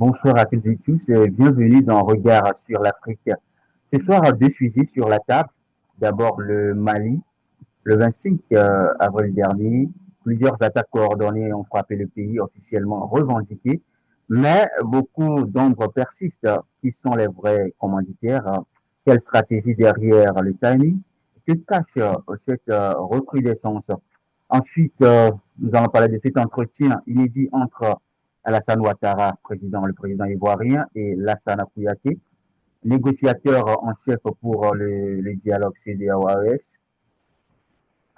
Bonsoir à toutes et tous et bienvenue dans Regard sur l'Afrique. Ce soir, deux sujets sur la table. D'abord, le Mali. Le 25 avril dernier, plusieurs attaques coordonnées ont frappé le pays, officiellement revendiquées, mais beaucoup d'ombres persistent. Qui sont les vrais commanditaires? Quelle stratégie derrière le timing? Que cache cette recrudescence? Ensuite, nous allons parler de cet entretien inédit entre Alassane Ouattara, le président ivoirien, et Lassana Kouyaté, négociateur en chef pour le dialogue CEDEAO-AES.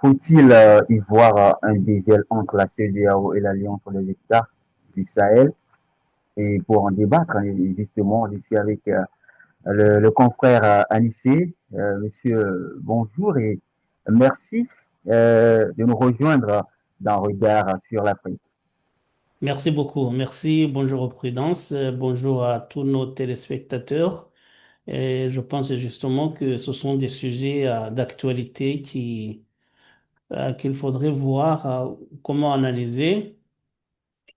Faut-il y voir un dégel entre la CEDEAO et l'Alliance des États du Sahel? Et pour en débattre, justement, je suis avec le confrère Anissé. Monsieur, bonjour et merci de nous rejoindre dans Regard sur l'Afrique. Merci beaucoup. Merci. Bonjour aux Prudence. Bonjour à tous nos téléspectateurs. Et je pense justement que ce sont des sujets d'actualité qu'il faudrait voir comment analyser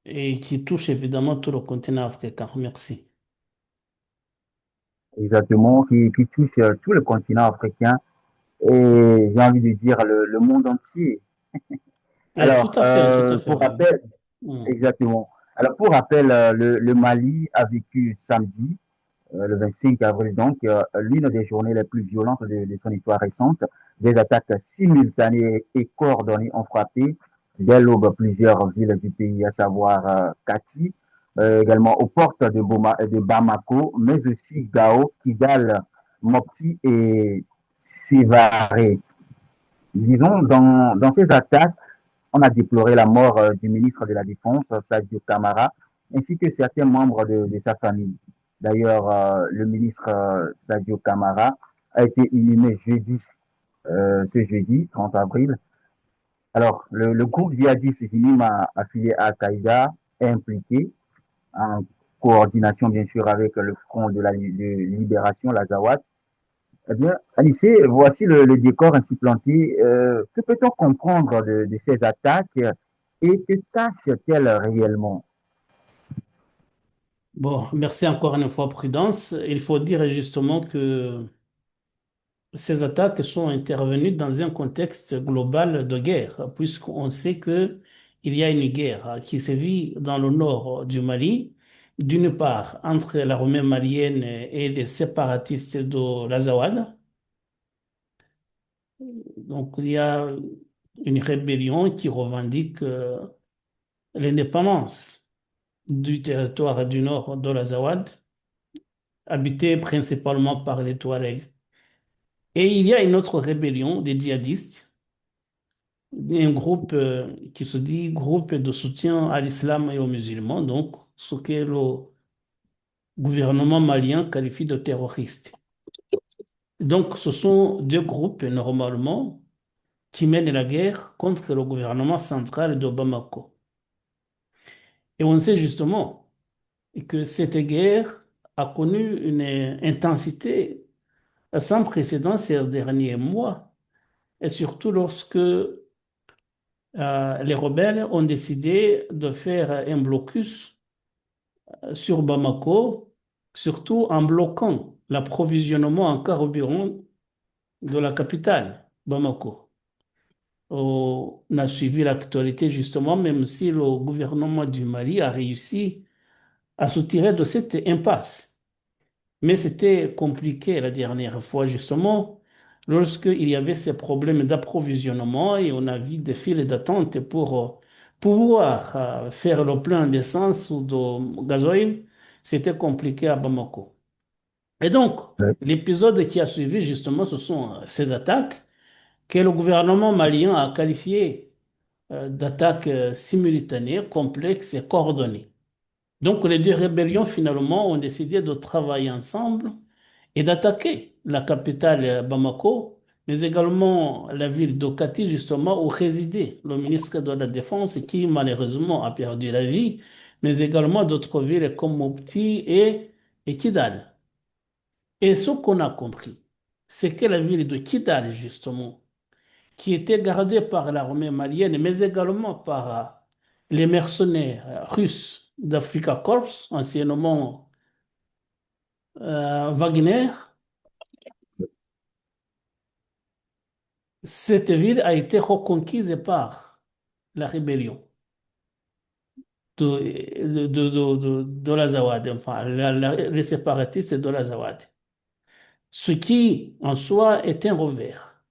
et qui touchent évidemment tout le continent africain. Merci. Exactement, qui touche tout le continent africain et j'ai envie de dire le monde entier. Tout Alors, à fait, tout à fait. pour rappel, Mm. exactement. Alors, pour rappel, le Mali a vécu samedi, le 25 avril, donc, l'une des journées les plus violentes de son histoire récente. Des attaques simultanées et coordonnées ont frappé dès l'aube plusieurs villes du pays, à savoir Kati, également aux portes de Bamako, mais aussi Gao, Kidal, Mopti et Sévaré. Disons, dans ces attaques, on a déploré la mort du ministre de la Défense, Sadio Kamara, ainsi que certains membres de sa famille. D'ailleurs, le ministre Sadio Kamara a été inhumé ce jeudi 30 avril. Alors, le groupe djihadiste Jinima affilié à Al-Qaïda est impliqué en coordination, bien sûr, avec le Front de Libération, la Zawad. Eh bien, Alice, voici le décor ainsi planté. Que peut-on comprendre de ces attaques et que cachent-elles réellement? Bon, merci encore une fois, Prudence. Il faut dire justement que ces attaques sont intervenues dans un contexte global de guerre, puisqu'on sait que il y a une guerre qui se vit dans le nord du Mali, d'une part entre l'armée malienne et les séparatistes de l'Azawad. Donc il y a une rébellion qui revendique l'indépendance du territoire du nord de l'Azawad, habité principalement par les Touaregs. Et il y a une autre rébellion des djihadistes, un groupe qui se dit groupe de soutien à l'islam et aux musulmans, donc ce que le gouvernement malien qualifie de terroristes. Donc ce sont deux groupes normalement qui mènent la guerre contre le gouvernement central de Bamako. Et on sait justement que cette guerre a connu une intensité sans précédent ces derniers mois, et surtout lorsque les rebelles ont décidé de faire un blocus sur Bamako, surtout en bloquant l'approvisionnement en carburant de la capitale, Bamako. On a suivi l'actualité justement, même si le gouvernement du Mali a réussi à se tirer de cette impasse. Mais c'était compliqué la dernière fois, justement, lorsqu'il y avait ces problèmes d'approvisionnement et on a vu des files d'attente pour pouvoir faire le plein d'essence ou de gasoil. C'était compliqué à Bamako. Et donc, l'épisode qui a suivi, justement, ce sont ces attaques que le gouvernement malien a qualifiées d'attaques simultanées, complexes et coordonnées. Donc, les deux rébellions, finalement, ont décidé de travailler ensemble et d'attaquer la capitale Bamako, mais également la ville d'Okati, justement, où résidait le ministre de la Défense, qui malheureusement a perdu la vie, mais également d'autres villes comme Mopti et Kidal. Et ce qu'on a compris, c'est que la ville de Kidal, justement, qui était gardée par l'armée malienne, mais également par les mercenaires russes d'Africa Corps, anciennement Wagner. Cette ville a été reconquise par la rébellion de l'Azawad, enfin, les séparatistes de l'Azawad. Ce qui, en soi, est un revers.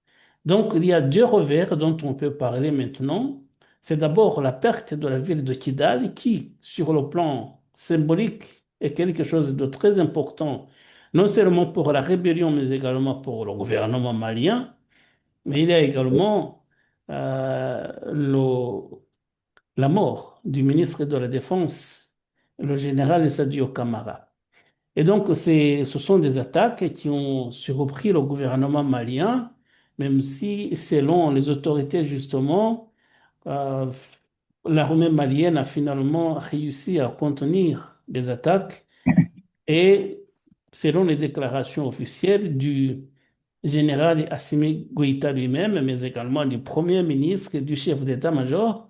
Donc, il y a deux revers dont on peut parler maintenant. C'est d'abord la perte de la ville de Kidal, qui, sur le plan symbolique, est quelque chose de très important, non seulement pour la rébellion, mais également pour le gouvernement malien. Mais il y a également la mort du ministre de la Défense, le général Sadio Camara. Et donc, ce sont des attaques qui ont surpris le gouvernement malien, même si, selon les autorités, justement, euh, l'armée malienne a finalement réussi à contenir les attaques. Et selon les déclarations officielles du général Assimi Goïta lui-même, mais également du Premier ministre et du chef d'état-major,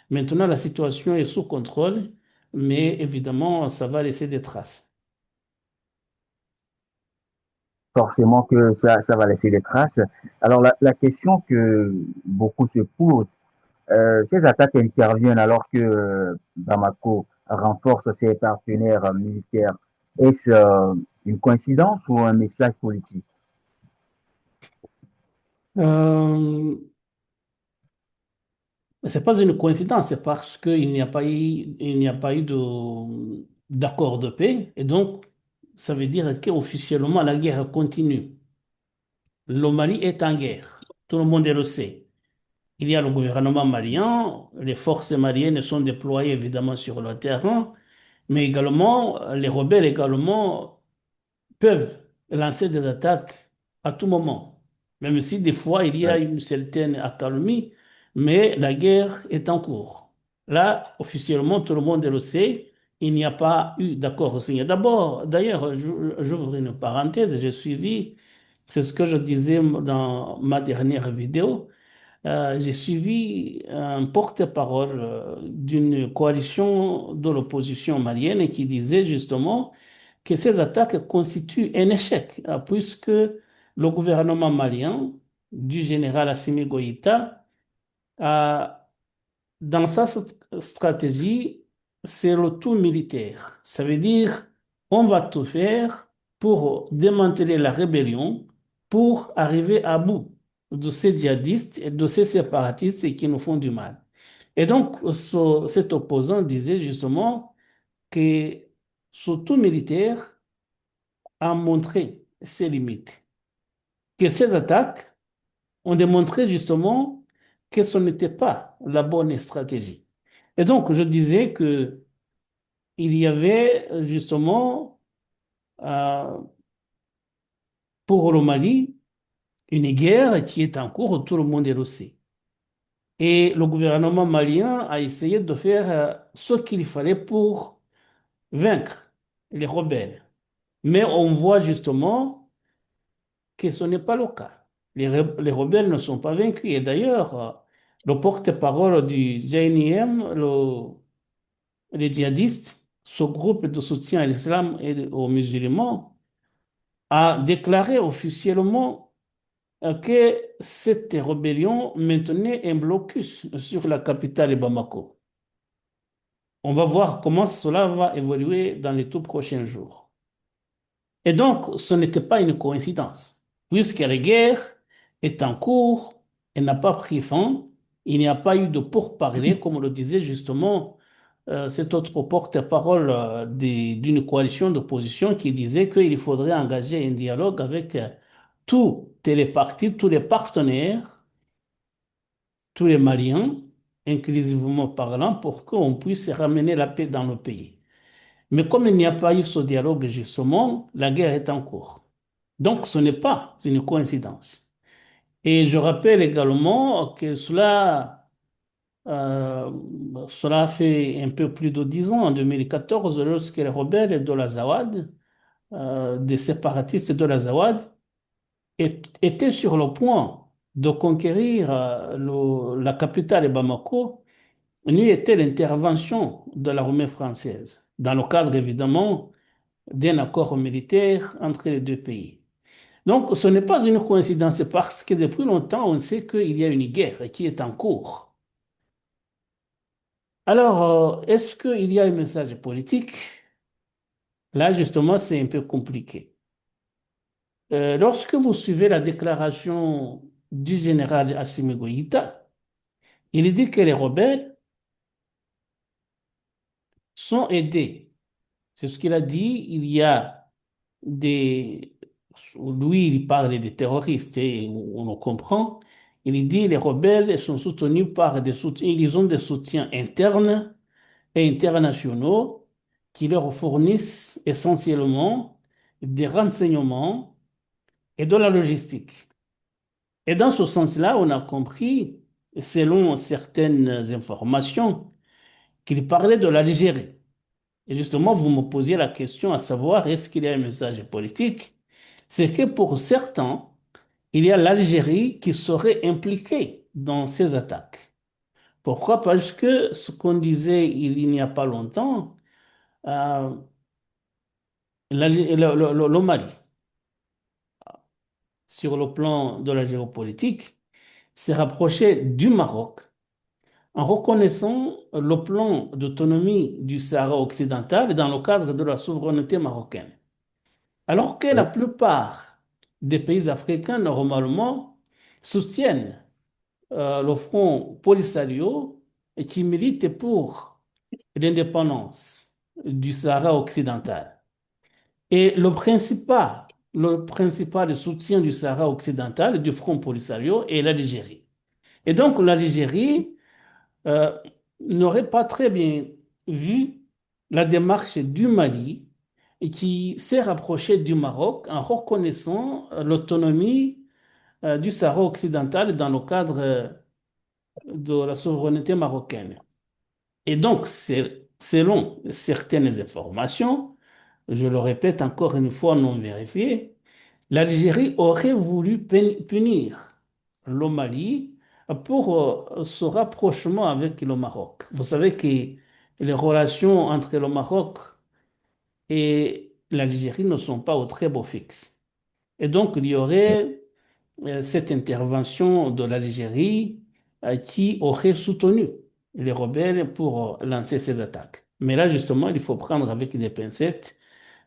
maintenant la situation est sous contrôle, mais évidemment, ça va laisser des traces. Forcément que ça va laisser des traces. Alors la question que beaucoup se posent, ces attaques interviennent alors que Bamako renforce ses partenaires militaires. Est-ce une coïncidence ou un message politique? Euh, c'est pas une coïncidence, c'est parce il n'y a pas eu d'accord de paix, et donc ça veut dire qu'officiellement la guerre continue. Le Mali est en guerre, tout le monde le sait. Il y a le gouvernement malien, les forces maliennes sont déployées évidemment sur le terrain, mais également les rebelles également peuvent lancer des attaques à tout moment, même si des fois il y a Ouais. une certaine accalmie, mais la guerre est en cours. Là, officiellement, tout le monde le sait, il n'y a pas eu d'accord signé. D'abord, d'ailleurs, j'ouvre une parenthèse, j'ai suivi, c'est ce que je disais dans ma dernière vidéo, j'ai suivi un porte-parole d'une coalition de l'opposition malienne qui disait justement que ces attaques constituent un échec, puisque le gouvernement malien du général Assimi Goïta a, dans sa stratégie, c'est le tout militaire. Ça veut dire, on va tout faire pour démanteler la rébellion, pour arriver à bout de ces djihadistes et de ces séparatistes qui nous font du mal. Et donc, cet opposant disait justement que ce tout militaire a montré ses limites, que ces attaques ont démontré justement que ce n'était pas la bonne stratégie. Et donc, je disais que il y avait justement euh, pour le Mali une guerre qui est en cours, tout le monde le sait. Et le gouvernement malien a essayé de faire ce qu'il fallait pour vaincre les rebelles. Mais on voit justement que ce n'est pas le cas. Les rebelles ne sont pas vaincus. Et d'ailleurs, le porte-parole du JNIM, les djihadistes, ce groupe de soutien à l'islam et aux musulmans, a déclaré officiellement que cette rébellion maintenait un blocus sur la capitale Bamako. On va voir comment cela va évoluer dans les tout prochains jours. Et donc, ce n'était pas une coïncidence, puisque la guerre est en cours, elle n'a pas pris fin, il n'y a pas eu de pourparlers, comme le disait justement cet autre porte-parole d'une coalition d'opposition qui disait qu'il faudrait engager un dialogue avec toutes les parties, tous les partenaires, tous les Maliens, inclusivement parlant, pour qu'on puisse ramener la paix dans le pays. Mais comme il n'y a pas eu ce dialogue, justement, la guerre est en cours. Donc, ce n'est pas une coïncidence. Et je rappelle également que euh, cela fait un peu plus de 10 ans, en 2014, lorsque les rebelles de l'Azawad, des séparatistes de l'Azawad, étaient sur le point de conquérir la capitale Bamako. n'eût été l'intervention de l'armée française, dans le cadre évidemment d'un accord militaire entre les deux pays. Donc, ce n'est pas une coïncidence, c'est parce que depuis longtemps, on sait qu'il y a une guerre qui est en cours. Alors, est-ce qu'il y a un message politique? Là, justement, c'est un peu compliqué. Lorsque vous suivez la déclaration du général Assimi Goïta, il dit que les rebelles sont aidés. C'est ce qu'il a dit. Il y a des... Lui, il parle des terroristes et on le comprend. Il dit les rebelles sont soutenus par des soutiens, ils ont des soutiens internes et internationaux qui leur fournissent essentiellement des renseignements et de la logistique. Et dans ce sens-là, on a compris, selon certaines informations, qu'il parlait de l'Algérie. Et justement, vous me posiez la question à savoir, est-ce qu'il y a un message politique? C'est que pour certains, il y a l'Algérie qui serait impliquée dans ces attaques. Pourquoi? Parce que ce qu'on disait il n'y a pas longtemps, euh, le Mali, sur le plan de la géopolitique, s'est rapproché du Maroc en reconnaissant le plan d'autonomie du Sahara occidental dans le cadre de la souveraineté marocaine. Alors que la Oui, plupart des pays africains, normalement, soutiennent le Front Polisario et qui milite pour l'indépendance du Sahara occidental. Et le principal soutien du Sahara occidental, du Front Polisario, est l'Algérie. Et donc l'Algérie euh, n'aurait pas très bien vu la démarche du Mali et qui s'est rapproché du Maroc en reconnaissant l'autonomie du Sahara occidental dans le cadre de la souveraineté marocaine. Et donc, selon certaines informations, je le répète encore une fois non vérifiées, l'Algérie aurait voulu punir le Mali pour ce rapprochement avec le Maroc. Vous savez que les relations entre le Maroc et l'Algérie ne sont pas au très beau fixe. Et donc, il y aurait cette intervention de l'Algérie qui aurait soutenu les rebelles pour lancer ces attaques. Mais là, justement, il faut prendre avec des pincettes.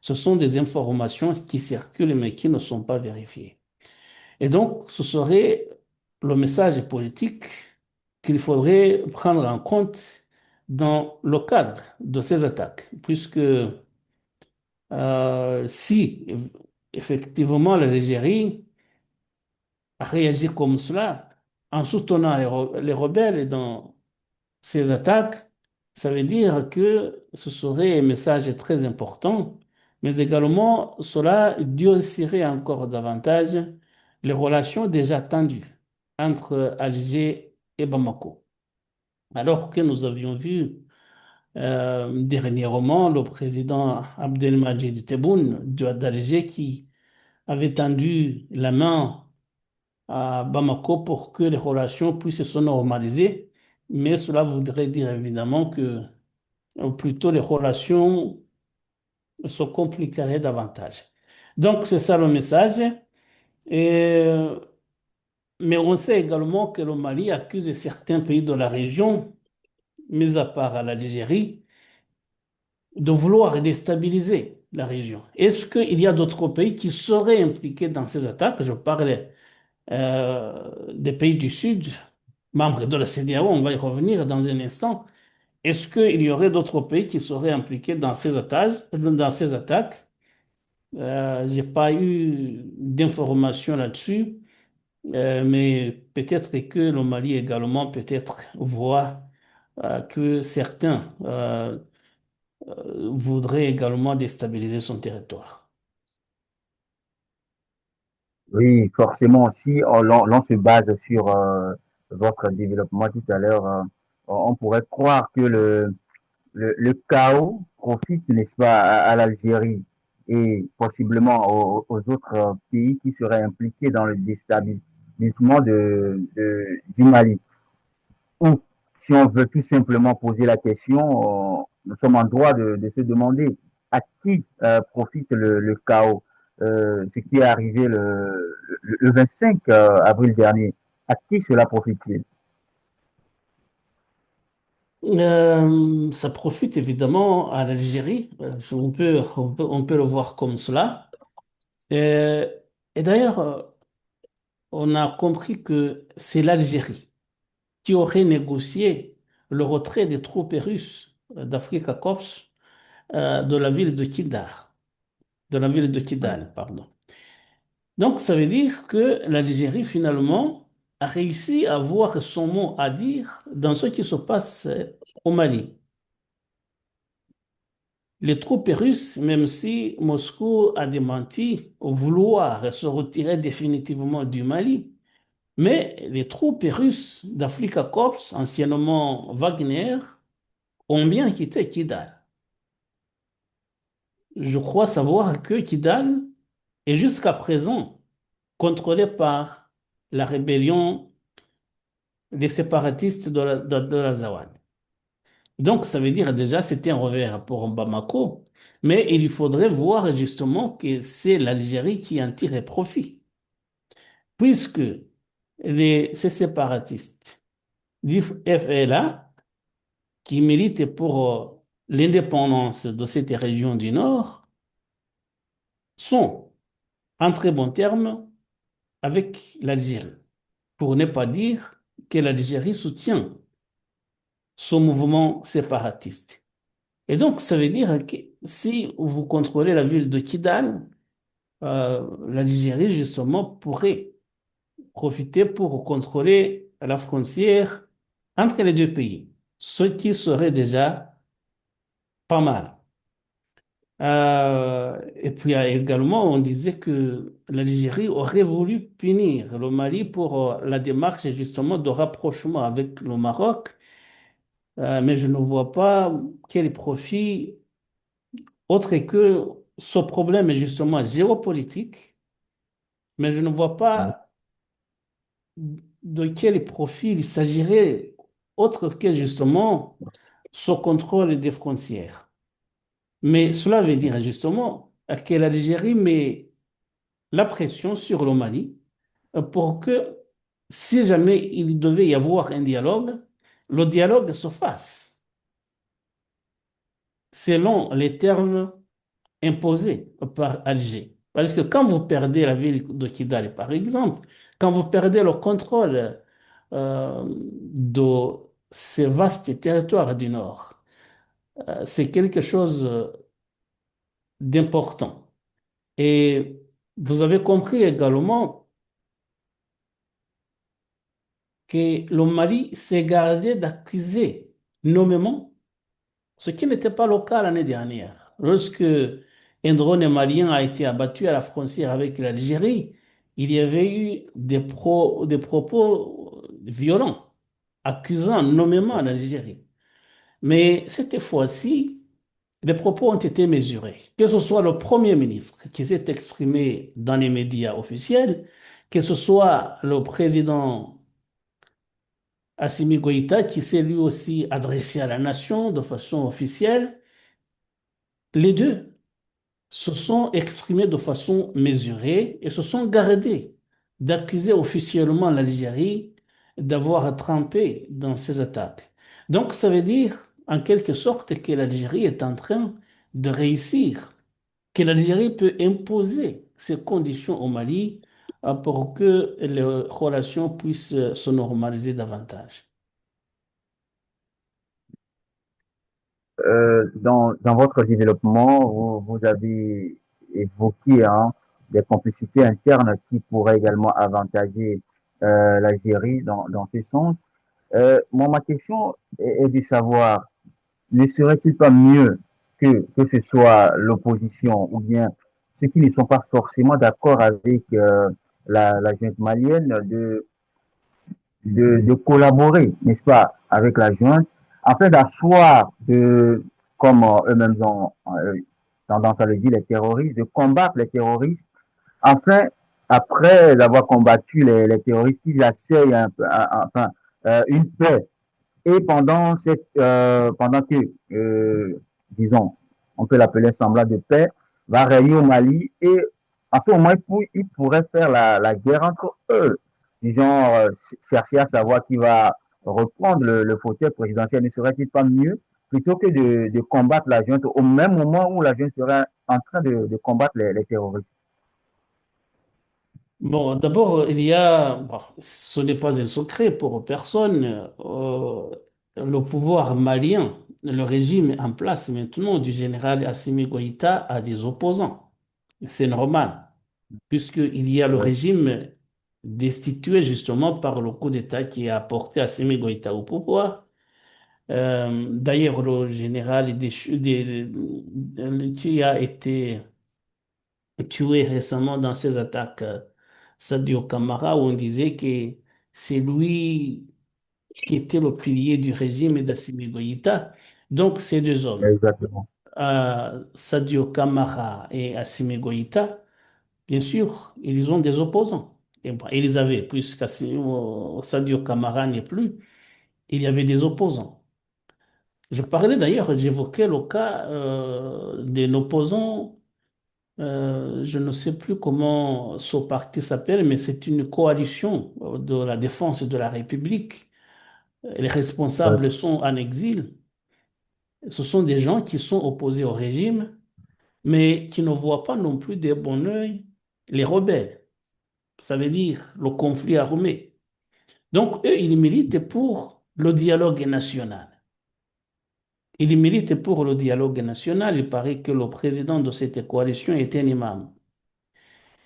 Ce sont des informations qui circulent mais qui ne sont pas vérifiées. Et donc, ce serait le message politique qu'il faudrait prendre en compte dans le cadre de ces attaques, puisque si effectivement l'Algérie réagir comme cela en soutenant les rebelles dans ces attaques, ça veut dire que ce serait un message très important, mais également cela durcirait encore davantage les relations déjà tendues entre Alger et Bamako. Alors que nous avions vu dernièrement le président Abdelmadjid Tebboune d'Alger qui avait tendu la main à Bamako pour que les relations puissent se normaliser. Mais cela voudrait dire évidemment que plutôt les relations se compliqueraient davantage. Donc, c'est ça le message. Et, mais on sait également que le Mali accuse certains pays de la région, mis à part l'Algérie, de vouloir déstabiliser la région. Est-ce qu'il y a d'autres pays qui seraient impliqués dans ces attaques? Je parlais des pays du Sud, membres de la CEDEAO, on va y revenir dans un instant. Est-ce qu'il y aurait d'autres pays qui seraient impliqués dans ces attaques? J'ai pas eu d'informations là-dessus, mais peut-être que le Mali également peut-être voit que certains voudraient également déstabiliser son territoire. oui, forcément, si l'on se base sur votre développement tout à l'heure, on pourrait croire que le chaos profite, n'est-ce pas, à l'Algérie et possiblement aux autres pays qui seraient impliqués dans le déstabilisement du Mali. Ou si on veut tout simplement poser la question, nous sommes en droit de se demander à qui profite le chaos. Ce qui est arrivé le 25 avril dernier, à qui cela profite-t-il? Ça profite évidemment à l'Algérie. On peut le voir comme cela. Euh, et d'ailleurs, on a compris que c'est l'Algérie qui aurait négocié le retrait des troupes russes d'Afrique Corps de la ville de Kidal, pardon. Donc, ça veut dire que l'Algérie, finalement, a réussi à avoir son mot à dire dans ce qui se passe au Mali. Les troupes russes, même si Moscou a démenti vouloir se retirer définitivement du Mali, mais les troupes russes d'Afrika Korps, anciennement Wagner, ont bien quitté Kidal. Je crois savoir que Kidal est jusqu'à présent contrôlé par la rébellion des séparatistes de la Zawad. Donc, ça veut dire déjà c'était un revers pour Bamako, mais il faudrait voir justement que c'est l'Algérie qui en tire profit, puisque ces séparatistes du FLA, qui militent pour l'indépendance de cette région du Nord, sont en très bons termes avec l'Algérie, pour ne pas dire que l'Algérie soutient ce mouvement séparatiste. Et donc, ça veut dire que si vous contrôlez la ville de Kidal, l'Algérie, justement, pourrait profiter pour contrôler la frontière entre les deux pays, ce qui serait déjà pas mal. Et puis également, on disait que l'Algérie aurait voulu punir le Mali pour la démarche justement de rapprochement avec le Maroc, mais je ne vois pas quel profit autre que ce problème est justement géopolitique, mais je ne vois pas de quel profit il s'agirait autre que justement ce contrôle des frontières. Mais cela veut dire justement que l'Algérie met la pression sur le Mali pour que si jamais il devait y avoir un dialogue, le dialogue se fasse selon les termes imposée par Alger. Parce que quand vous perdez la ville de Kidal, par exemple, quand vous perdez le contrôle de ces vastes territoires du Nord, c'est quelque chose d'important. Et vous avez compris également que le Mali s'est gardé d'accuser nommément, ce qui n'était pas le cas l'année dernière. Lorsque un drone malien a été abattu à la frontière avec l'Algérie, il y avait eu des propos violents, accusant nommément l'Algérie. Mais cette fois-ci, les propos ont été mesurés. Que ce soit le Premier ministre qui s'est exprimé dans les médias officiels, que ce soit le président Assimi Goïta qui s'est lui aussi adressé à la nation de façon officielle, les deux se sont exprimés de façon mesurée et se sont gardés d'accuser officiellement l'Algérie d'avoir trempé dans ces attaques. Donc, ça veut dire, en quelque sorte, que l'Algérie est en train de réussir, que l'Algérie peut imposer ses conditions au Mali pour que les relations puissent se normaliser davantage. Dans votre développement, vous avez évoqué hein, des complicités internes qui pourraient également avantager l'Algérie dans ce sens. Moi, ma question est de savoir, ne serait-il pas mieux que ce soit l'opposition ou bien ceux qui ne sont pas forcément d'accord avec la junte malienne de collaborer, n'est-ce pas, avec la junte, afin d'asseoir, comme eux-mêmes ont tendance à le dire, les terroristes, de combattre les terroristes, afin, après avoir combattu les terroristes, qu'ils essayent enfin, une paix Et pendant que, disons, on peut l'appeler un semblant de paix, va régner au Mali et à ce moment, il pourrait faire la guerre entre eux. Disons, chercher à savoir qui va reprendre le fauteuil présidentiel. Ne serait-il pas mieux, plutôt que de combattre la junte au même moment où la junte serait en train de combattre les terroristes? Bon, d'abord, il y a, bon, ce n'est pas un secret pour personne, le pouvoir malien, le régime en place maintenant du général Assimi Goïta a des opposants. C'est normal, puisqu'il y a le Oui, régime destitué justement par le coup d'État qui a porté Assimi Goïta au pouvoir. D'ailleurs, le général qui a été tué récemment dans ces attaques, Sadio Kamara, où on disait que c'est lui qui était le pilier du régime d'Assimi Goïta. Donc, ces deux hommes, exactement. Sadio Kamara et Assimi Goïta, bien sûr, ils ont des opposants. Et bon, ils avaient, puisque Sadio Kamara n'est plus, il y avait des opposants. Je parlais d'ailleurs, j'évoquais le cas d'un opposant. Je ne sais plus comment ce parti s'appelle, mais c'est une coalition de la défense de la République. Les Ouais, responsables sont en exil. Ce sont des gens qui sont opposés au régime, mais qui ne voient pas non plus d'un bon œil les rebelles. Ça veut dire le conflit armé. Donc, eux, ils militent pour le dialogue national. Ils militent pour le dialogue national. Il paraît que le président de cette coalition est un imam.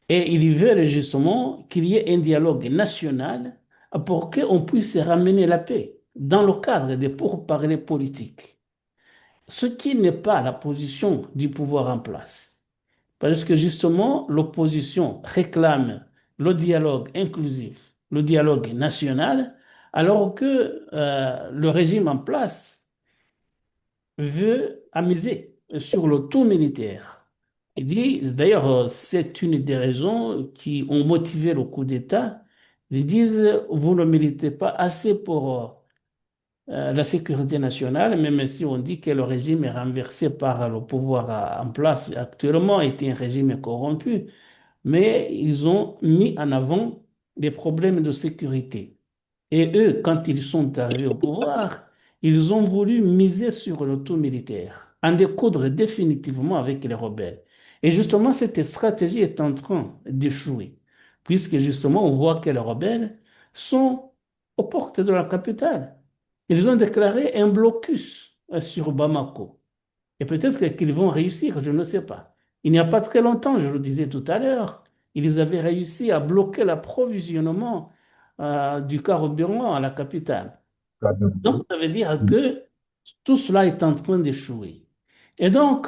Et ils veulent justement qu'il y ait un dialogue national pour qu'on puisse ramener la paix dans le cadre des pourparlers politiques. Ce qui n'est pas la position du pouvoir en place. Parce que justement, l'opposition réclame le dialogue inclusif, le dialogue national, alors que le régime en place veut amuser sur le tout militaire. Il dit, d'ailleurs, c'est une des raisons qui ont motivé le coup d'État. Ils disent, vous ne militez pas assez pour la sécurité nationale, même si on dit que le régime est renversé par le pouvoir en place actuellement, est un régime corrompu, mais ils ont mis en avant des problèmes de sécurité. Et eux, quand ils sont arrivés au pouvoir, ils ont voulu miser sur le tout militaire, en découdre définitivement avec les rebelles. Et justement, cette stratégie est en train d'échouer, puisque justement, on voit que les rebelles sont aux portes de la capitale. Ils ont déclaré un blocus sur Bamako. Et peut-être qu'ils vont réussir, je ne sais pas. Il n'y a pas très longtemps, je le disais tout à l'heure, ils avaient réussi à bloquer l'approvisionnement du carburant à la capitale. Donc, ça veut dire que tout cela est en train d'échouer. Et donc,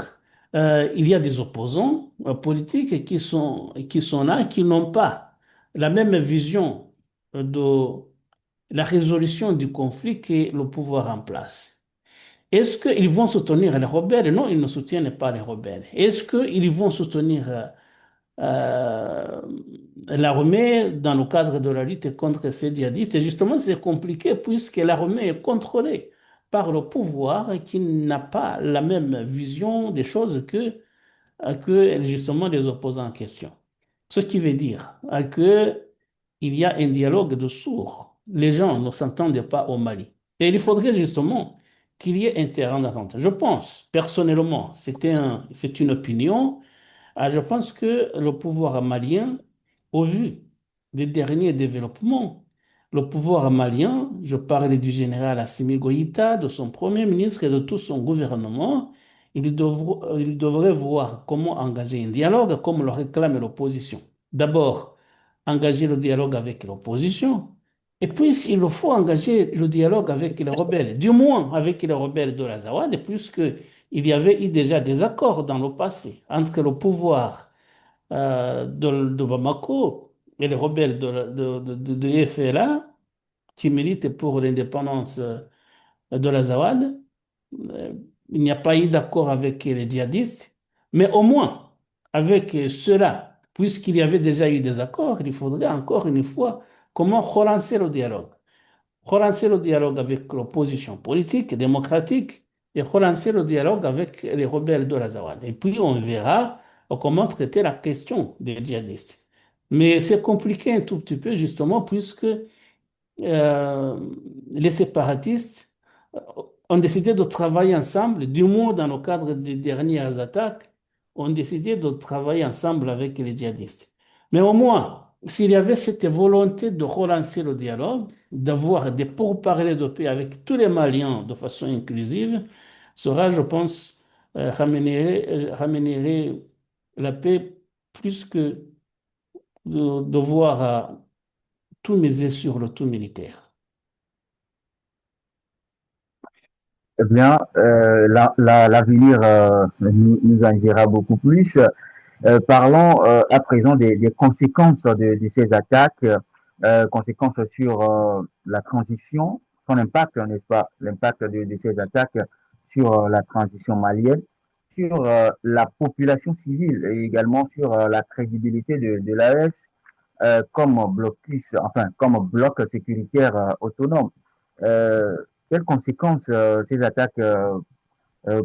il y a des opposants politiques qui sont là, qui n'ont pas la même vision de la résolution du conflit que le pouvoir en place. Est-ce qu'ils vont soutenir les rebelles? Non, ils ne soutiennent pas les rebelles. Est-ce qu'ils vont soutenir euh, l'armée dans le cadre de la lutte contre ces djihadistes? Et justement, c'est compliqué puisque l'armée est contrôlée par le pouvoir qui n'a pas la même vision des choses que justement les opposants en question. Ce qui veut dire que il y a un dialogue de sourds. Les gens ne s'entendent pas au Mali. Et il faudrait justement qu'il y ait un terrain d'entente. Je pense, personnellement, c'est une opinion, je pense que le pouvoir malien, au vu des derniers développements, le pouvoir malien, je parle du général Assimi Goïta, de son premier ministre et de tout son gouvernement, il devrait voir comment engager un dialogue comme le réclame l'opposition. D'abord, engager le dialogue avec l'opposition, et puis s'il faut engager le dialogue avec les rebelles, du moins avec les rebelles de l'Azawad, puisque il y avait eu déjà des accords dans le passé entre le pouvoir de Bamako et les rebelles de FLA qui militent pour l'indépendance de l'Azawad. Euh, il n'y a pas eu d'accord avec les djihadistes, mais au moins avec cela, puisqu'il y avait déjà eu des accords, il faudrait encore une fois comment relancer le dialogue. relancer le dialogue avec l'opposition politique et démocratique et relancer le dialogue avec les rebelles de l'Azawad. Et puis, on verra comment traiter la question des djihadistes. Mais c'est compliqué un tout petit peu, justement, puisque les séparatistes ont décidé de travailler ensemble, du moins dans le cadre des dernières attaques, ont décidé de travailler ensemble avec les djihadistes. Mais au moins, s'il y avait cette volonté de relancer le dialogue, d'avoir des pourparlers de paix avec tous les Maliens de façon inclusive, cela, je pense, ramènerait la paix plus que de devoir tout miser sur le tout militaire. Eh bien, l'avenir nous en dira beaucoup plus. Parlons à présent des conséquences de ces attaques, conséquences sur la transition, son impact, n'est-ce pas, l'impact de ces attaques sur la transition malienne, sur la population civile et également sur la crédibilité de l'AES comme blocus, enfin comme bloc sécuritaire autonome. Euh, Quelles conséquences ces attaques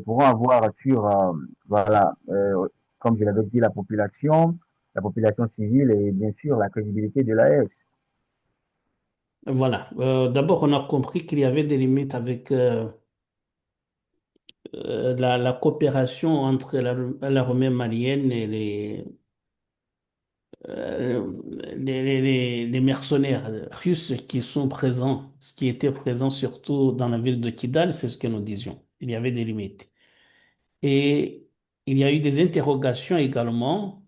pourront avoir sur, voilà, comme je l'avais dit, la population civile et bien sûr la crédibilité de l'AES. Voilà. D'abord, on a compris qu'il y avait des limites avec la coopération entre l'armée malienne et euh, les mercenaires russes qui sont présents, qui étaient présents surtout dans la ville de Kidal, c'est ce que nous disions. Il y avait des limites. Et il y a eu des interrogations également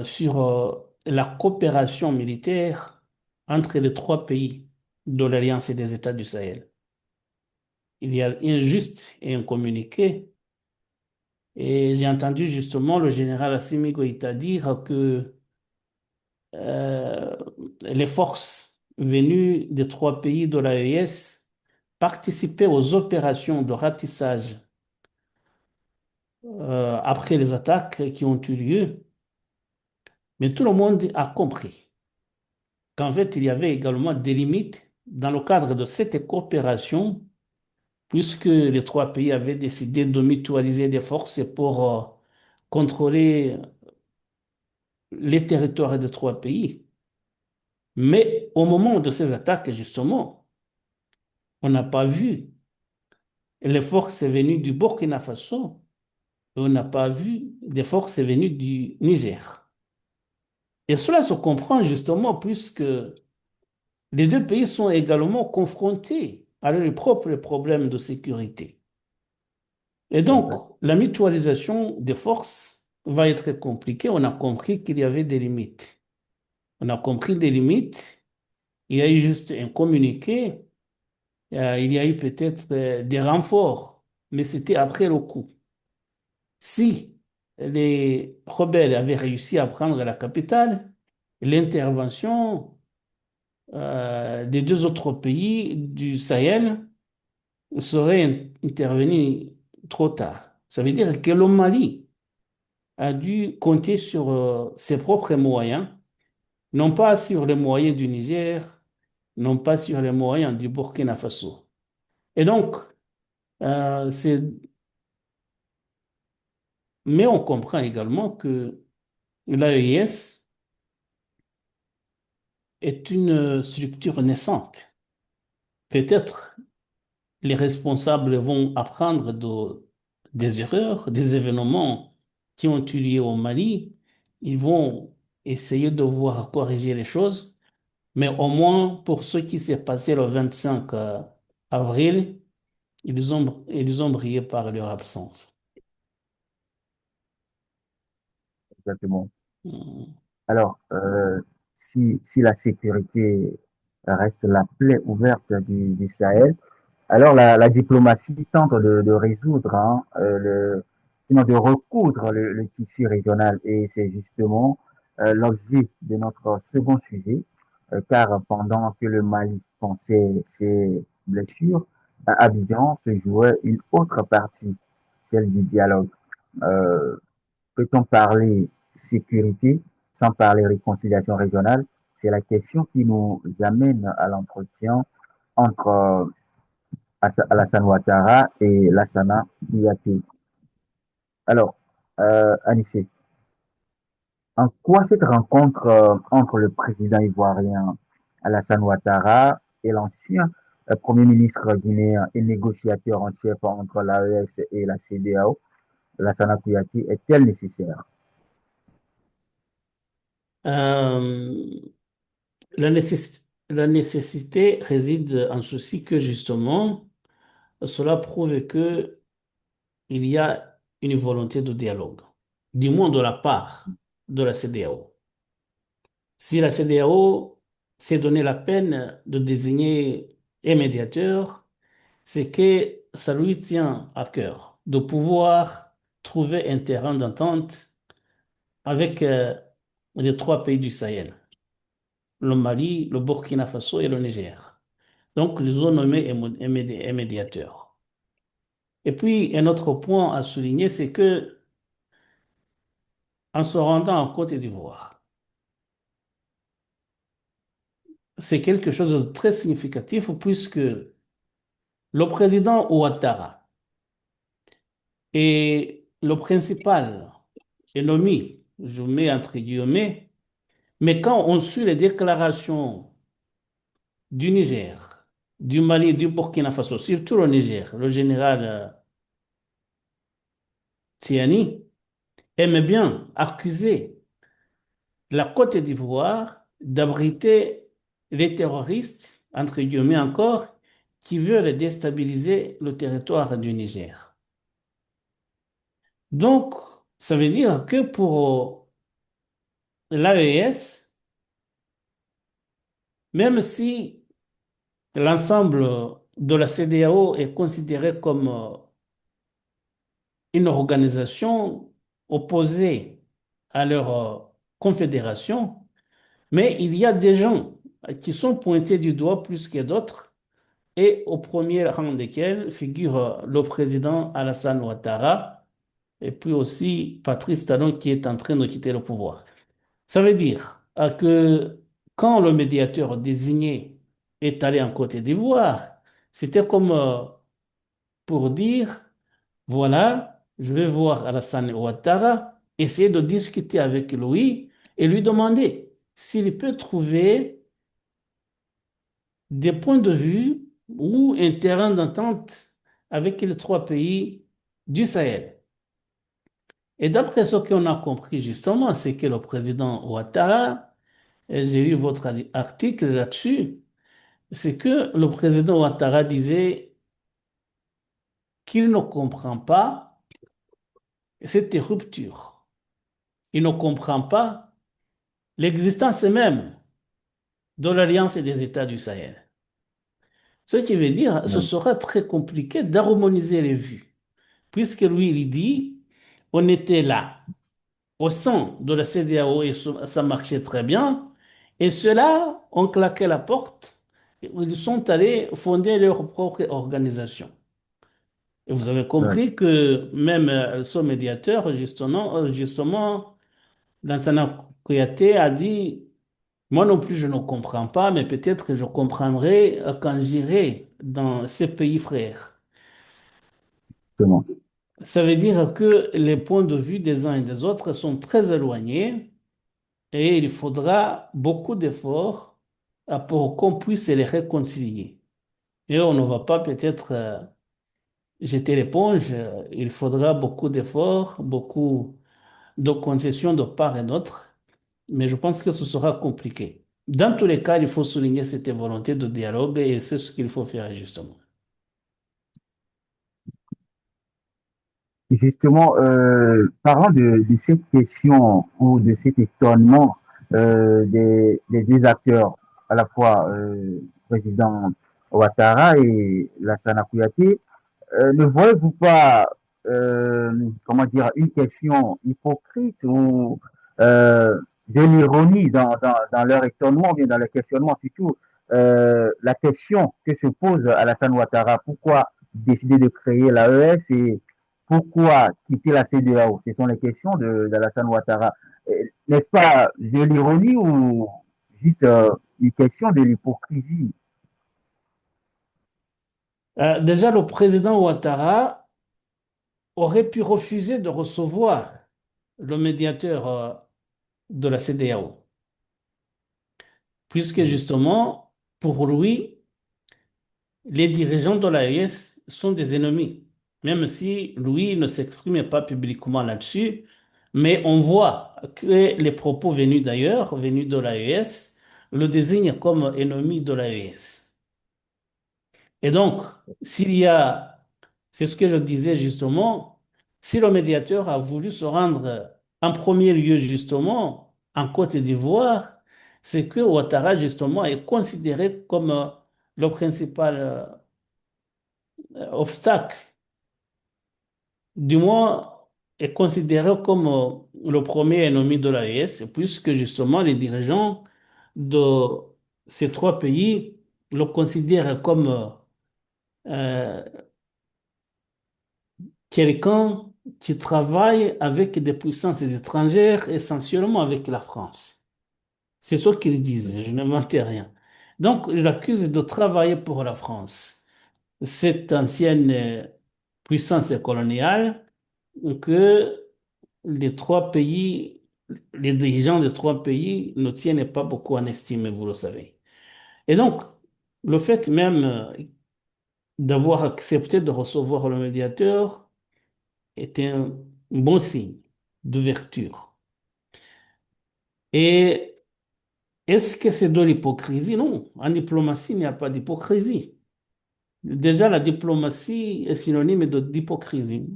sur la coopération militaire entre les trois pays de l'Alliance et des États du Sahel. Il y a un juste et un communiqué. Et j'ai entendu justement le général Assimi Goïta dire que euh, les forces venues des trois pays de l'AES participaient aux opérations de ratissage après les attaques qui ont eu lieu. Mais tout le monde a compris qu'en fait, il y avait également des limites dans le cadre de cette coopération, puisque les trois pays avaient décidé de mutualiser des forces pour contrôler les territoires des trois pays. Mais au moment de ces attaques, justement, on n'a pas vu les forces venues du Burkina Faso, et on n'a pas vu des forces venues du Niger. Et cela se comprend justement puisque les deux pays sont également confrontés à leurs propres problèmes de sécurité. Et donc, Exact. la mutualisation des forces va être compliquée. On a compris qu'il y avait des limites. On a compris des limites. Il y a eu juste un communiqué. Il y a eu peut-être des renforts, mais c'était après le coup. Si les rebelles avaient réussi à prendre la capitale, l'intervention des deux autres pays du Sahel serait intervenue trop tard. Ça veut dire que le Mali a dû compter sur ses propres moyens, non pas sur les moyens du Niger, non pas sur les moyens du Burkina Faso. Et donc, c'est... mais on comprend également que l'AES est une structure naissante. Peut-être les responsables vont apprendre des erreurs, des événements qui ont eu lieu au Mali. Ils vont essayer de voir corriger les choses. Mais au moins, pour ce qui s'est passé le 25 avril, ils ont brillé par leur absence. Exactement. Mm. Alors, si la sécurité reste la plaie ouverte du Sahel, alors la diplomatie tente de résoudre, hein, sinon de recoudre le tissu régional. Et c'est justement l'objet de notre second sujet, car pendant que le Mali pensait ses blessures, à Abidjan se jouait une autre partie, celle du dialogue. Euh, Peut-on parler sécurité sans parler réconciliation régionale? C'est la question qui nous amène à l'entretien entre Alassane Ouattara et Lassana Kouyaté. Alors, Anissé, en quoi cette rencontre entre le président ivoirien Alassane Ouattara et l'ancien Premier ministre guinéen et négociateur en chef entre l'AES et la CEDEAO, Lassana Kouyaté, est-elle nécessaire? Euh, la nécessité réside en ceci que justement, cela prouve que il y a une volonté de dialogue, du moins de la part de la CEDEAO. Si la CEDEAO s'est donné la peine de désigner un médiateur, c'est que ça lui tient à cœur de pouvoir trouver un terrain d'entente avec les trois pays du Sahel, le Mali, le Burkina Faso et le Niger. Donc, ils ont nommé un médiateur. Et puis, un autre point à souligner, c'est que en se rendant en Côte d'Ivoire, c'est quelque chose de très significatif puisque le président Ouattara est le principal ennemi, je mets entre guillemets, mais quand on suit les déclarations du Niger, du Mali, du Burkina Faso, surtout le Niger, le général Tiani aime bien accuser la Côte d'Ivoire d'abriter les terroristes, entre guillemets encore, qui veulent déstabiliser le territoire du Niger. Donc, ça veut dire que pour l'AES, même si l'ensemble de la CEDEAO est considéré comme une organisation opposée à leur confédération, mais il y a des gens qui sont pointés du doigt plus que d'autres, et au premier rang desquels figure le président Alassane Ouattara, et puis aussi Patrice Talon qui est en train de quitter le pouvoir. Ça veut dire que quand le médiateur désigné est allé en Côte d'Ivoire, c'était comme pour dire, voilà, je vais voir Alassane Ouattara, essayer de discuter avec lui et lui demander s'il peut trouver des points de vue ou un terrain d'entente avec les trois pays du Sahel. Et d'après ce qu'on a compris justement, c'est que le président Ouattara, et j'ai lu votre article là-dessus, c'est que le président Ouattara disait qu'il ne comprend pas cette rupture. Il ne comprend pas l'existence même de l'Alliance des États du Sahel. Ce qui veut dire, ce Oui, sera très compliqué d'harmoniser les vues, puisque lui, il dit, on était là, au sein de la CEDEAO, et ça marchait très bien, et ceux-là ont claqué la porte, et ils sont allés fonder leur propre organisation. Et vous avez oui, compris que même ce médiateur, justement, Lansana Kouyaté a dit, moi non plus je ne comprends pas, mais peut-être que je comprendrai quand j'irai dans ces pays frères. justement. Ça veut dire que les points de vue des uns et des autres sont très éloignés et il faudra beaucoup d'efforts pour qu'on puisse les réconcilier. Et on ne va pas peut-être jeter l'éponge, il faudra beaucoup d'efforts, beaucoup de concessions de part et d'autre, mais je pense que ce sera compliqué. Dans tous les cas, il faut souligner cette volonté de dialogue et c'est ce qu'il faut faire justement. Justement, parlant de cette question ou de cet étonnement des deux acteurs, à la fois président Ouattara et Lassana Kouyaté, ne voyez-vous pas, comment dire, une question hypocrite ou de l'ironie dans leur étonnement, ou bien dans leur questionnement, surtout la question que se pose Alassane Ouattara, pourquoi décider de créer l'AES et pourquoi quitter la CEDEAO? Ce sont les questions d'Alassane Ouattara. N'est-ce pas de l'ironie ou juste une question de l'hypocrisie. Déjà, le président Ouattara aurait pu refuser de recevoir le médiateur de la CEDEAO, puisque justement, pour lui, les dirigeants de l'AES sont des ennemis, même si lui ne s'exprime pas publiquement là-dessus, mais on voit que les propos venus d'ailleurs, venus de l'AES, le désignent comme ennemi de l'AES. Et donc, s'il y a, c'est ce que je disais justement, si le médiateur a voulu se rendre en premier lieu justement en Côte d'Ivoire, c'est que Ouattara justement est considéré comme le principal obstacle, du moins est considéré comme le premier ennemi de l'AES, puisque justement les dirigeants de ces trois pays le considèrent comme euh, quelqu'un qui travaille avec des puissances étrangères, essentiellement avec la France. C'est ce qu'ils disent, je n'invente rien. Donc, je l'accuse de travailler pour la France, cette ancienne puissance coloniale que les trois pays, les dirigeants des trois pays ne tiennent pas beaucoup en estime, vous le savez. Et donc, le fait même d'avoir accepté de recevoir le médiateur est un bon signe d'ouverture. Et est-ce que c'est de l'hypocrisie? Non. En diplomatie, il n'y a pas d'hypocrisie. Déjà, la diplomatie est synonyme d'hypocrisie.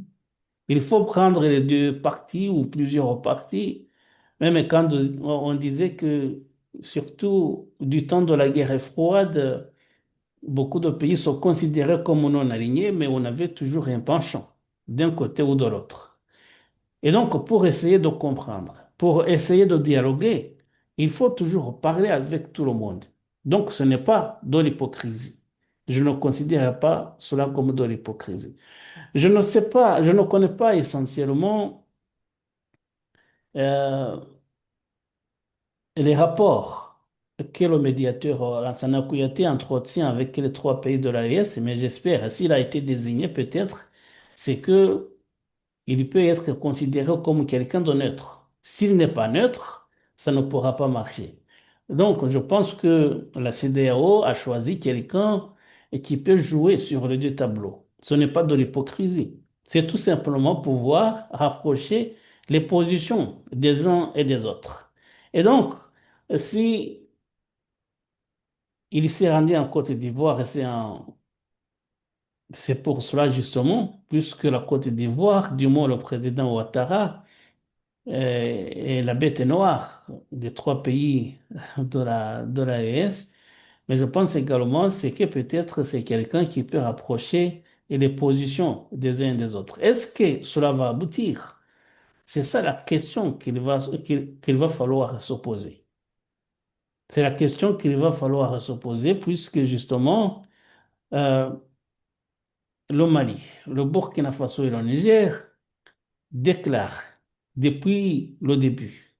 Il faut prendre les deux parties ou plusieurs parties, même quand on disait que, surtout du temps de la guerre froide, beaucoup de pays sont considérés comme non alignés, mais on avait toujours un penchant d'un côté ou de l'autre. Et donc, pour essayer de comprendre, pour essayer de dialoguer, il faut toujours parler avec tout le monde. Donc, ce n'est pas de l'hypocrisie. Je ne considère pas cela comme de l'hypocrisie. Je ne sais pas, je ne connais pas essentiellement euh, les rapports que le médiateur Lansana Kouyaté entretient avec les trois pays de l'AES, mais j'espère, s'il a été désigné peut-être, c'est que il peut être considéré comme quelqu'un de neutre. S'il n'est pas neutre, ça ne pourra pas marcher. Donc, je pense que la CEDEAO a choisi quelqu'un qui peut jouer sur les deux tableaux. Ce n'est pas de l'hypocrisie. C'est tout simplement pouvoir rapprocher les positions des uns et des autres. Et donc, si il s'est rendu en Côte d'Ivoire, c'est pour cela justement, puisque la Côte d'Ivoire, du moins le président Ouattara, et la bête noire des trois pays de la l'AES. Mais je pense également c'est que peut-être c'est quelqu'un qui peut rapprocher les positions des uns des autres. Est-ce que cela va aboutir? C'est ça la question qu'il va falloir se poser. C'est la question qu'il va falloir se poser puisque justement euh, le Mali, le Burkina Faso et le Niger déclarent depuis le début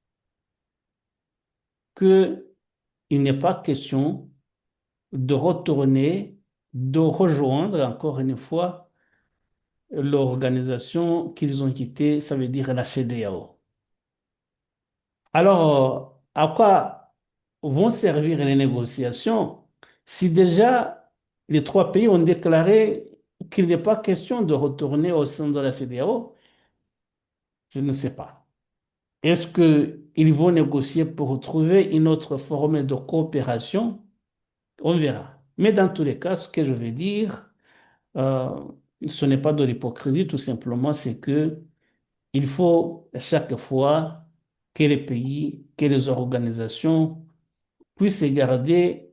que il n'est pas question de retourner, de rejoindre encore une fois l'organisation qu'ils ont quittée, ça veut dire la CEDEAO. Alors, à quoi vont servir les négociations si déjà les trois pays ont déclaré qu'il n'est pas question de retourner au sein de la CEDEAO? Je ne sais pas. Est-ce qu'ils vont négocier pour trouver une autre forme de coopération? On verra. Mais dans tous les cas, ce que je veux dire, euh, ce n'est pas de l'hypocrisie, tout simplement, c'est que il faut à chaque fois que les pays, que les organisations puissent garder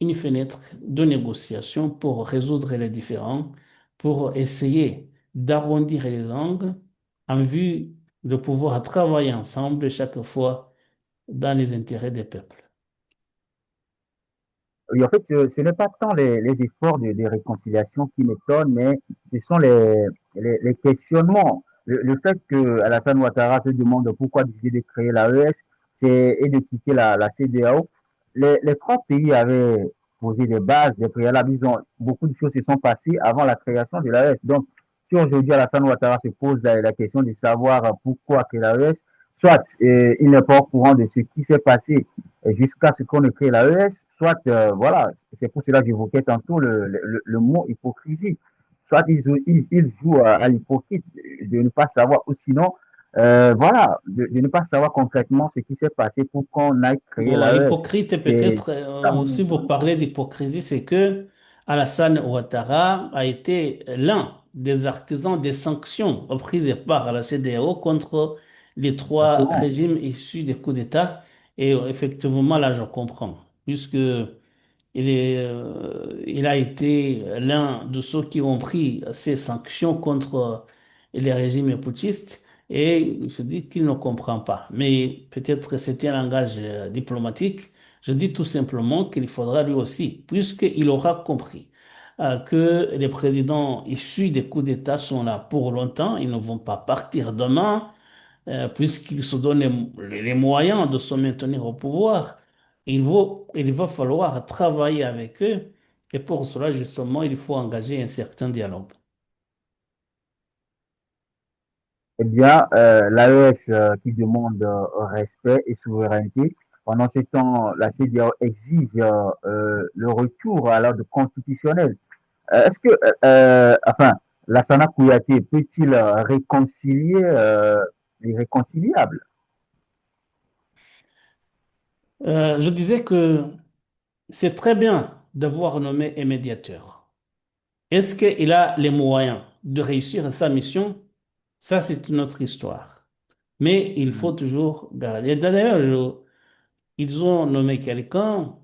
une fenêtre de négociation pour résoudre les différends, pour essayer d'arrondir les angles en vue de pouvoir travailler ensemble chaque fois dans les intérêts des peuples. Oui, en fait, ce n'est pas tant les efforts de réconciliation qui m'étonnent, mais ce sont les questionnements. Le fait que Alassane Ouattara se demande pourquoi décider de créer l'AES et de quitter la CEDEAO, les trois pays avaient posé des bases, des préalables. Beaucoup de choses se sont passées avant la création de l'AES. Donc, si aujourd'hui Alassane Ouattara se pose la question de savoir pourquoi que l'AES, soit il n'est pas au courant de ce qui s'est passé jusqu'à ce qu'on ait créé l'AES, soit, voilà, c'est pour cela que j'évoquais tantôt le mot hypocrisie. Soit il joue à l'hypocrite de ne pas savoir, ou sinon, voilà, de ne pas savoir concrètement ce qui s'est passé pour qu'on aille créer Bon, l'AES. hypocrite, C'est peut-être, ça mon si vous parlez d'hypocrisie, c'est que Alassane Ouattara a été l'un des artisans des sanctions prises par la CEDEAO contre les trois exactement. régimes issus des coups d'État. Et effectivement, là, je comprends, puisque il a été l'un de ceux qui ont pris ces sanctions contre les régimes putschistes et il se dit qu'il ne comprend pas. Mais peut-être que c'était un langage diplomatique. Je dis tout simplement qu'il faudra lui aussi, puisqu'il aura compris que les présidents issus des coups d'État sont là pour longtemps, ils ne vont pas partir demain puisqu'ils se donnent les moyens de se maintenir au pouvoir, il va falloir travailler avec eux. Et pour cela, justement, il faut engager un certain dialogue. Eh bien, l'AES qui demande respect et souveraineté, pendant ce temps, la CEDEAO exige le retour à l'ordre constitutionnel. Est-ce que, enfin, Lassana Kouyaté peut-il réconcilier l'irréconciliable? Je disais que c'est très bien d'avoir nommé un médiateur. Est-ce qu'il a les moyens de réussir sa mission? Ça, c'est une autre histoire. Mais il faut toujours garder. D'ailleurs, ils ont nommé quelqu'un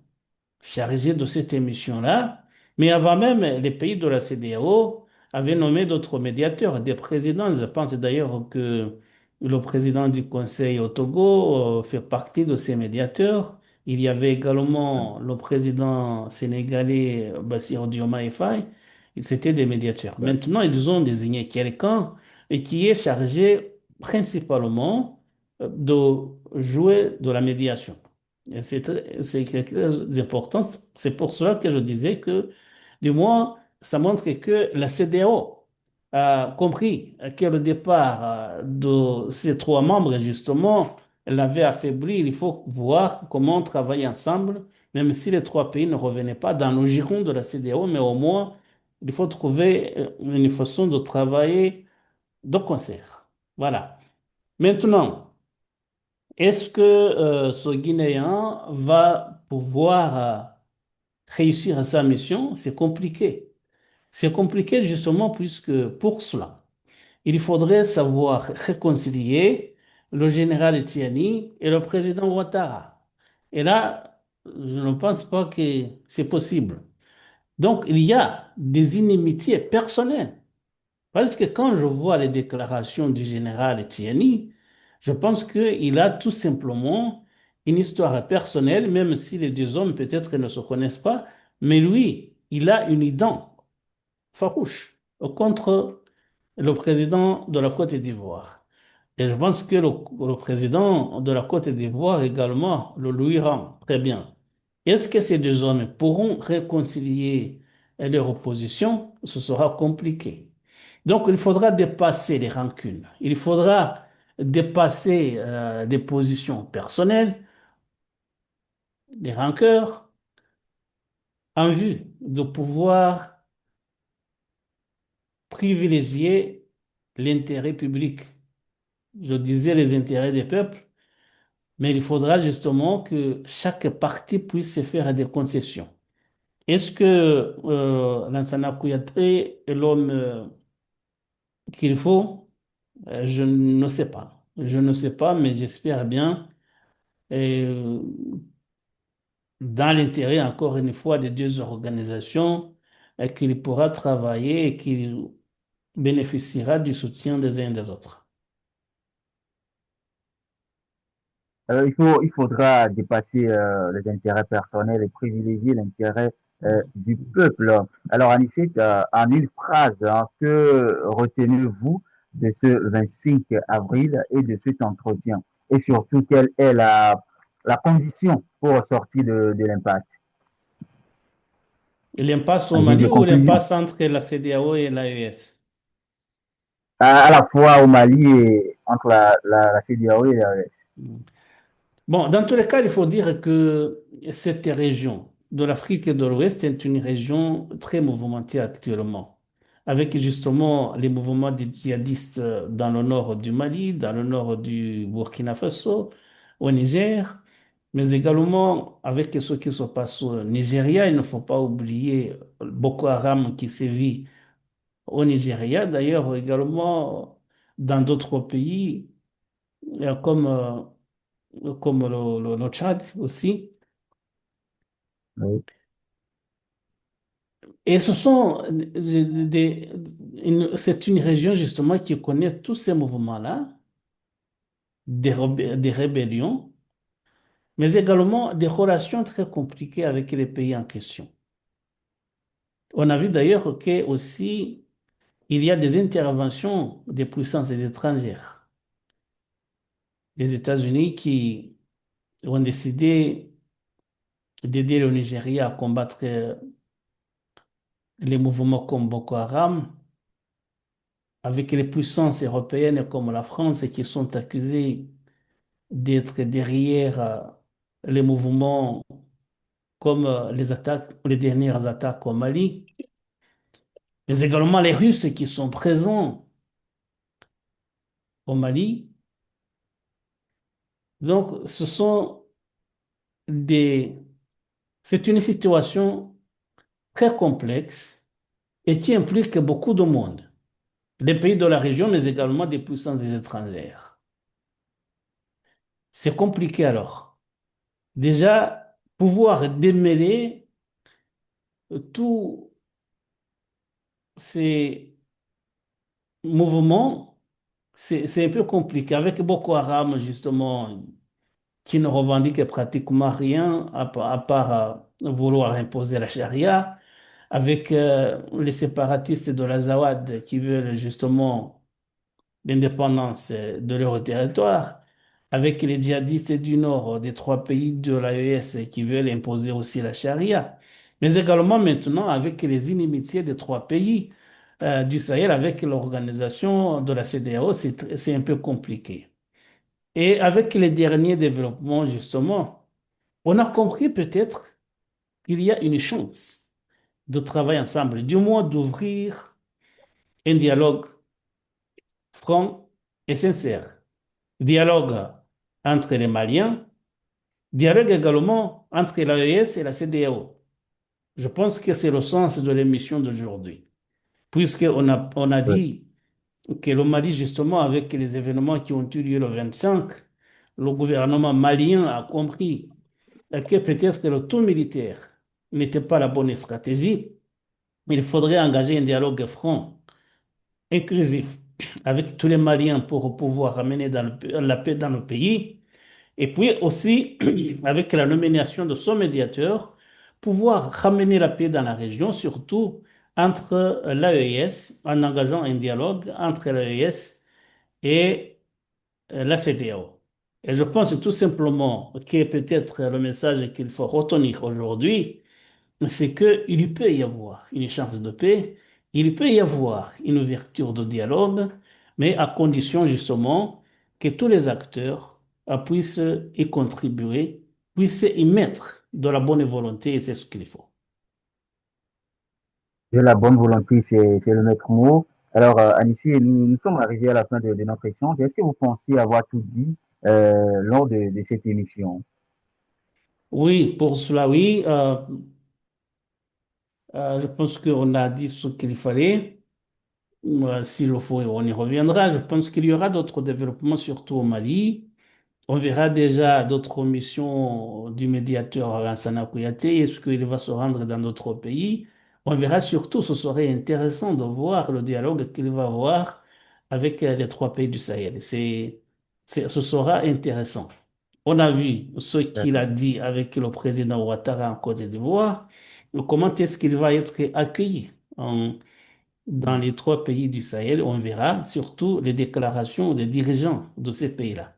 chargé de cette émission-là. Mais avant même, les pays de la CEDEAO avaient nommé d'autres médiateurs, des présidents. Je pense d'ailleurs que le président du Conseil au Togo fait partie de ces médiateurs. Il y avait également le président sénégalais Bassirou Diomaye Faye. C'était des médiateurs. Maintenant, ils ont désigné quelqu'un et qui est chargé principalement de jouer de la médiation. Et c'est quelque chose d'important. C'est pour cela que je disais que, du moins, ça montre que la CEDEAO a compris que le départ de ces trois membres, justement, l'avait affaibli. Il faut voir comment travailler ensemble, même si les trois pays ne revenaient pas dans le giron de la CEDEAO, mais au moins, il faut trouver une façon de travailler de concert. Voilà. Maintenant, est-ce que ce Guinéen va pouvoir réussir sa mission? C'est compliqué. C'est compliqué justement puisque pour cela, il faudrait savoir réconcilier le général Tiani et le président Ouattara. Et là, je ne pense pas que c'est possible. Donc, il y a des inimitiés personnelles parce que quand je vois les déclarations du général Tiani, je pense qu'il a tout simplement une histoire personnelle, même si les deux hommes peut-être ne se connaissent pas, mais lui, il a une dent farouche contre le président de la Côte d'Ivoire. Et je pense que le président de la Côte d'Ivoire également le lui rend très bien. Est-ce que ces deux hommes pourront réconcilier leur opposition? Ce sera compliqué. Donc, il faudra dépasser les rancunes. Il faudra dépasser des positions personnelles, des rancœurs, en vue de pouvoir privilégier l'intérêt public. Je disais les intérêts des peuples, mais il faudra justement que chaque parti puisse se faire des concessions. Est-ce que Lansana Kouyaté est l'homme qu'il faut? Je ne sais pas. Je ne sais pas, mais j'espère bien, euh, dans l'intérêt, encore une fois, des deux organisations, qu'il pourra travailler et qu'il bénéficiera du soutien des uns et des autres. Il faudra dépasser les intérêts personnels et privilégier l'intérêt du peuple. Alors, Anicet, en une phrase, hein, que retenez-vous de ce 25 avril et de cet entretien? Et surtout, quelle est la condition pour sortir de l'impasse. L'impasse au En guise Mali de ou conclusion, l'impasse entre la CEDEAO et l'AES? à la fois au Mali et entre la CEDEAO et l'AES. Bon, dans tous les cas, il faut dire que cette région de l'Afrique de l'Ouest est une région très mouvementée actuellement, avec justement les mouvements des djihadistes dans le nord du Mali, dans le nord du Burkina Faso, au Niger, mais également avec ce qui se passe au Nigeria. Il ne faut pas oublier Boko Haram qui sévit au Nigeria, d'ailleurs également dans d'autres pays comme comme le Tchad aussi. Oui. Et ce sont c'est une région justement qui connaît tous ces mouvements-là, des rébellions, mais également des relations très compliquées avec les pays en question. On a vu d'ailleurs que aussi il y a des interventions des puissances étrangères. Les États-Unis qui ont décidé d'aider le Nigeria à combattre les mouvements comme Boko Haram, avec les puissances européennes comme la France qui sont accusées d'être derrière les mouvements comme les attaques, les dernières attaques au Mali, mais également les Russes qui sont présents au Mali. Donc, des, c'est une situation très complexe et qui implique beaucoup de monde, des pays de la région, mais également des puissances étrangères. C'est compliqué alors. Déjà, pouvoir démêler tous ces mouvements, c'est un peu compliqué. Avec Boko Haram, justement, qui ne revendique pratiquement rien à part vouloir imposer la charia, avec les séparatistes de l'Azawad qui veulent justement l'indépendance de leur territoire, avec les djihadistes du nord des trois pays de l'AES qui veulent imposer aussi la charia, mais également maintenant avec les inimitiés des trois pays du Sahel, avec l'organisation de la CEDEAO, c'est un peu compliqué. Et avec les derniers développements, justement, on a compris peut-être qu'il y a une chance de travailler ensemble, du moins d'ouvrir un dialogue franc et sincère. Dialogue entre les Maliens, dialogue également entre l'AES et la CEDEAO. Je pense que c'est le sens de l'émission d'aujourd'hui, on a Oui. dit que le Mali, justement, avec les événements qui ont eu lieu le 25, le gouvernement malien a compris que peut-être que le tout militaire n'était pas la bonne stratégie. Il faudrait engager un dialogue franc, inclusif, avec tous les Maliens pour pouvoir ramener la paix dans le pays. Et puis aussi, avec la nomination de son médiateur, pouvoir ramener la paix dans la région, surtout entre l'AES, en engageant un dialogue entre l'AES et la CEDEAO. Et je pense tout simplement que peut-être le message qu'il faut retenir aujourd'hui, c'est qu'il peut y avoir une chance de paix, il peut y avoir une ouverture de dialogue, mais à condition justement que tous les acteurs puissent y contribuer, puissent y mettre de la bonne volonté et c'est ce qu'il faut. De la bonne volonté, c'est le maître mot. Alors, Anissé, nous sommes arrivés à la fin de notre échange. Est-ce que vous pensez avoir tout dit lors de cette émission? Oui, pour cela, oui, je pense qu'on a dit ce qu'il fallait. S'il le faut, on y reviendra. Je pense qu'il y aura d'autres développements, surtout au Mali. On verra déjà d'autres missions du médiateur Lansana Kouyaté. Est-ce qu'il va se rendre dans d'autres pays? On verra surtout, ce serait intéressant de voir le dialogue qu'il va avoir avec les trois pays du Sahel. Ce sera intéressant. On a vu ce qu'il a D'accord. dit avec le président Ouattara en Côte d'Ivoire. Comment est-ce qu'il va être accueilli dans les trois pays du Sahel? On verra surtout les déclarations des dirigeants de ces pays-là.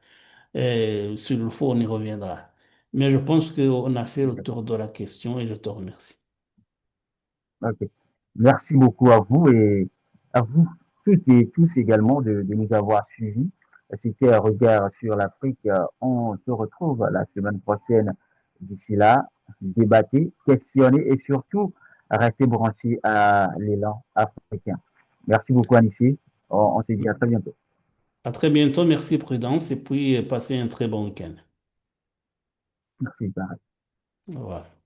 S'il le faut, on y reviendra. Mais je pense qu'on a fait le tour de la question et je te remercie. Ok. Merci beaucoup à vous et à vous toutes et tous également de nous avoir suivis. C'était un regard sur l'Afrique. On se retrouve la semaine prochaine. D'ici là, débattez, questionnez et surtout, restez branchés à l'élan africain. Merci beaucoup, Anissé. On se dit à très bientôt. À très bientôt, merci Prudence, et puis passez un très bon week-end. Merci. Bye. Au revoir.